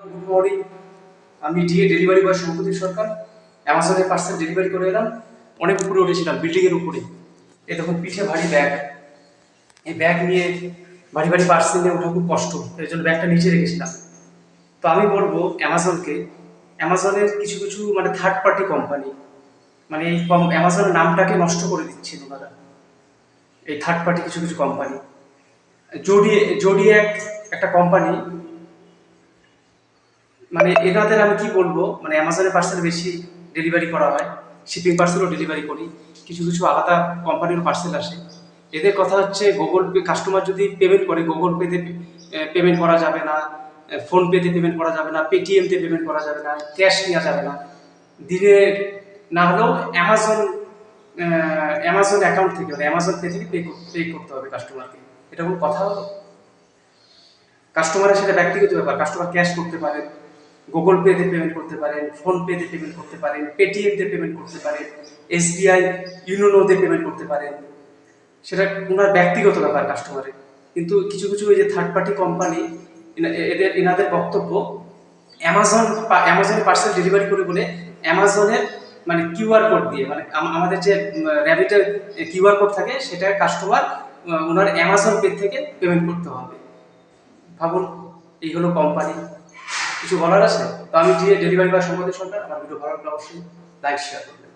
Good morning. আমি DA delivery boy সম্প্রতি সরকার অ্যামাজনের পার্সেল ডেলিভারি করে এলাম। অনেক উপরে উঠেছিলাম, বিল্ডিং এর উপরে। এই দেখুন পিঠে ভারী ব্যাগ, এই ব্যাগ নিয়ে ভারী ভারী পার্সেল নিয়ে ওঠা খুব কষ্ট, এই জন্য ব্যাগটা নিচে রেখেছিলাম। তো আমি বলবো অ্যামাজনকে, অ্যামাজনের কিছু কিছু মানে থার্ড পার্টি কোম্পানি, মানে এই অ্যামাজনের নামটাকে নষ্ট করে দিচ্ছেন ওনারা। এই থার্ড পার্টি কিছু কিছু কোম্পানি, জোডিয়াক একটা কোম্পানি, মানে এনাদের আমি কি বলবো, মানে অ্যামাজনের পার্সেল বেশি ডেলিভারি করা হয়, শিপিং পার্সেলও ডেলিভারি করি, কিছু কিছু আলাদা কোম্পানির পার্সেল আসে। এদের কথা হচ্ছে গুগল পে, কাস্টমার যদি পেমেন্ট করে গুগল পেতে পেমেন্ট করা যাবে না, ফোন পেতে পেমেন্ট করা যাবে না, পেটিএমতে পেমেন্ট করা যাবে না, ক্যাশ নেওয়া যাবে না, দিনে না হলেও অ্যামাজন অ্যাকাউন্ট থেকে, মানে অ্যামাজন পে থেকে পে করতে হবে কাস্টমারকে। এটা কোনো কথা হলো? কাস্টমারের সেটা ব্যক্তিগত ব্যাপার, কাস্টমার ক্যাশ করতে পারেন, গুগল পেতে পেমেন্ট করতে পারেন, ফোন পেতে পেমেন্ট করতে পারেন, পেটিএম তে পেমেন্ট করতে পারেন, এসবিআই ইউনোতে পেমেন্ট করতে পারেন, সেটা ওনার ব্যক্তিগত ব্যাপার কাস্টমারের। কিন্তু কিছু কিছু এই যে থার্ড পার্টি কোম্পানি, এনাদের বক্তব্য অ্যামাজনের পার্সেল ডেলিভারি করে বলে অ্যামাজনের মানে কিউআর কোড দিয়ে, মানে আমাদের যে র্যাবিটের কিউআর কোড থাকে সেটা কাস্টমার ওনার অ্যামাজন পে থেকে পেমেন্ট করতে হবে। ভাবুন, এই হলো কোম্পানি। কিছু বলার আছে? তো আমি যে ডেলিভারি বয় সম্পর্কে সরকার, আমার ভিডিও ভালো লাগলে অবশ্যই লাইক শেয়ার করবেন।